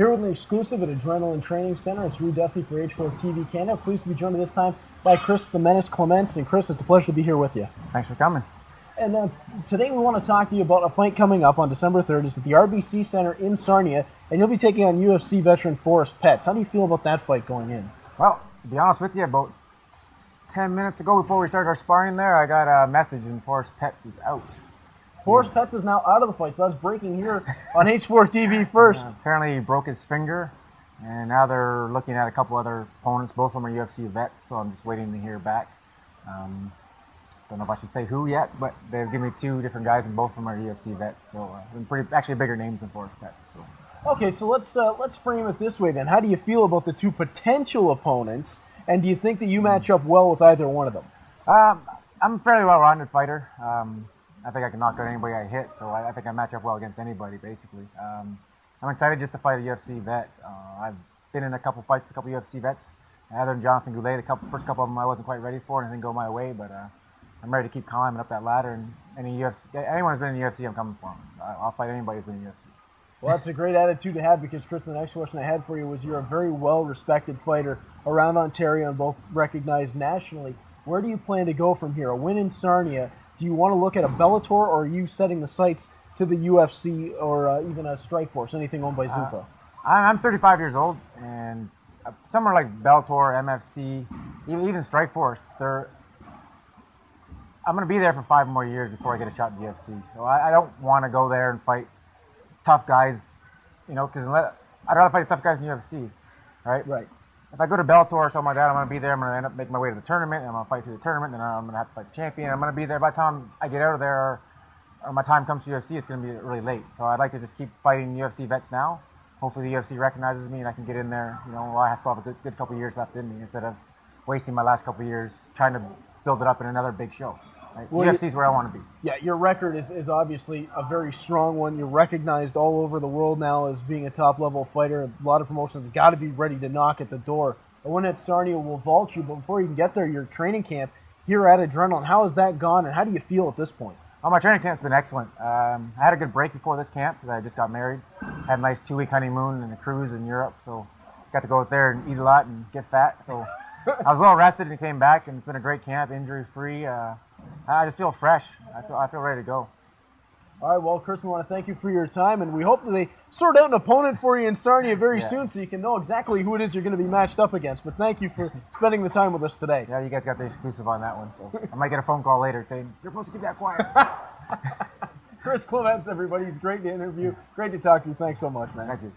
Here with an exclusive at Adrenaline Training Center. It's Duthie for H4TV Canada. Pleased to be joined this time by Chris Clements. And Chris, it's a pleasure to be here with you. Thanks for coming. And today we want to talk to you about a fight coming up on December 3rd. It's at the RBC Center in Sarnia, and you'll be taking on UFC veteran Forrest Petts. How do you feel about that fight going in? Well, to be honest with you, about 10 minutes ago before we started our sparring there, I got a message and Forrest Petts is out. Forrest Petts is now out of the fight, so that's breaking here on H4TV first. Apparently he broke his finger, and now they're looking at a couple other opponents. Both of them are UFC vets, so I'm just waiting to hear back. Don't know if I should say who yet, but they've given me two different guys, and both of them are UFC vets, so actually bigger names than Forrest Petts. So. Okay, so let's frame it this way then. How do you feel about the two potential opponents, and do you think that you match up well with either one of them? I'm a fairly well-rounded fighter. I think I can knock out anybody I hit, so I think I match up well against anybody, basically. I'm excited just to fight a UFC vet. I've been in a couple fights with a couple UFC vets. Other than Jonathan Goulet, first couple of them I wasn't quite ready for, and it didn't go my way, but I'm ready to keep climbing up that ladder, and anyone who's been in the UFC, I'm coming for them. I'll fight anybody who's been in the UFC. Well, that's a great attitude to have, because, Chris, the next question I had for you was, you're a very well-respected fighter around Ontario and both recognized nationally. Where do you plan to go from here? A win in Sarnia. Do you want to look at a Bellator, or are you setting the sights to the UFC or even a Strikeforce, anything owned by Zuffa? I'm 35 years old, and somewhere like Bellator, MFC, even Strikeforce, I'm going to be there for 5 more years before I get a shot in the UFC. So I don't want to go there and fight tough guys, because I'd rather fight tough guys in the UFC, right? Right. If I go to Bellator or something like that, I'm going to be there. I'm going to end up making my way to the tournament, and I'm going to fight through the tournament, and then I'm going to have to fight the champion. I'm going to be there by the time I get out of there, or my time comes to UFC, it's going to be really late. So I'd like to just keep fighting UFC vets now. Hopefully the UFC recognizes me, and I can get in there. I still have a good couple of years left in me, instead of wasting my last couple of years trying to build it up in another big show. Right? Well, UFC is where I want to be. Yeah, your record is obviously a very strong one. You're recognized all over the world now as being a top-level fighter. A lot of promotions have got to be ready to knock at the door. The one at Sarnia will vault you, but before you can get there, your training camp here at Adrenaline, how has that gone, and how do you feel at this point? Oh, my training camp's been excellent. I had a good break before this camp because I just got married. Had a nice 2-week honeymoon and a cruise in Europe, so got to go out there and eat a lot and get fat. So I was well rested and came back, and it's been a great camp, injury-free. I just feel fresh. I feel ready to go. All right, well, Chris, we want to thank you for your time, and we hope that they sort out an opponent for you in Sarnia very soon, so you can know exactly who it is you're going to be matched up against. But thank you for spending the time with us today. Yeah, you guys got the exclusive on that one, so I might get a phone call later saying, you're supposed to keep that quiet. Chris Clements, everybody. He's great to interview. Great to talk to you. Thanks so much, man. Thank you.